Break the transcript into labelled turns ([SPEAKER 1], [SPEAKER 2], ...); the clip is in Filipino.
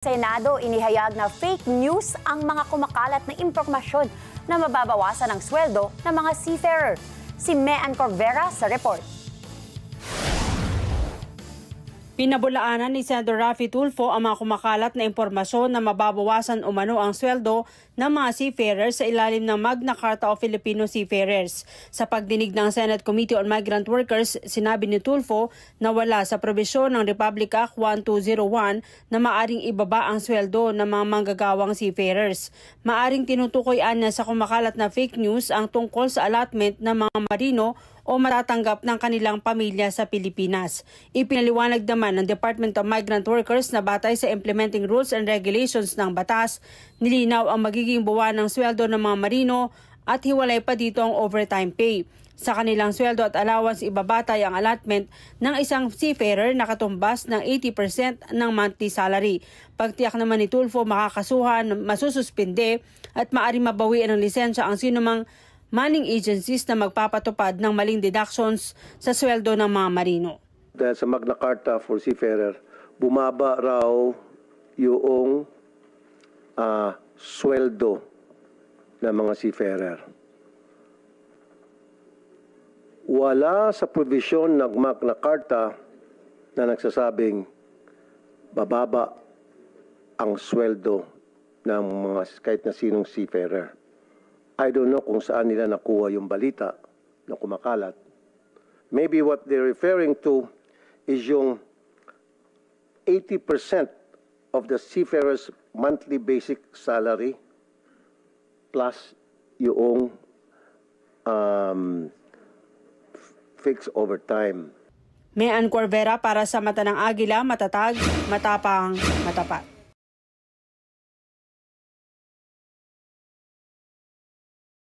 [SPEAKER 1] Senado inihayag na fake news ang mga kumakalat na impormasyon na mababawasan ang sweldo ng mga seafarer. Si Mean Corvera sa report.
[SPEAKER 2] Pinabulaanan ni Senator Raffy Tulfo ang mga kumakalat na impormasyon na mababawasan umano ang sweldo ng mga seafarers sa ilalim ng Magna Carta o Filipino Seafarers. Sa pagdinig ng Senate Committee on Migrant Workers, sinabi ni Tulfo na wala sa probisyon ng Republic Act 1201 na maaring ibaba ang sweldo ng mga manggagawang seafarers. Maaring tinutukoy niya sa kumakalat na fake news ang tungkol sa allotment ng mga marino o matatanggap ng kanilang pamilya sa Pilipinas. Ipinaliwanag naman ng Department of Migrant Workers na batay sa implementing rules and regulations ng batas, nilinaw ang magiging buwan ng sweldo ng mga marino at hiwalay pa dito ang overtime pay. Sa kanilang sweldo at allowance, ibabatay ang allotment ng isang seafarer na katumbas ng 80% ng monthly salary. Pagtiyak naman ni Tulfo, makakasuhan, masususpinde at maaring mabawian ng lisensya ang sinumang manning agencies na magpapatupad ng maling deductions sa sweldo ng mga marino.
[SPEAKER 3] Dahil sa Magna Carta for Seafarer, bumaba raw yung sweldo ng mga seafarer. Wala sa provision ng Magna Carta na nagsasabing bababa ang sweldo ng mga kahit na sinong seafarer. I don't know kung saan nila nakuha yung balita na kumakalat. Maybe what they're referring to is yung 80% of the seafarer's monthly basic salary plus yung fixed overtime.
[SPEAKER 2] Mean Corvera para sa Mata ng Agila, matatag, matapang, matapat.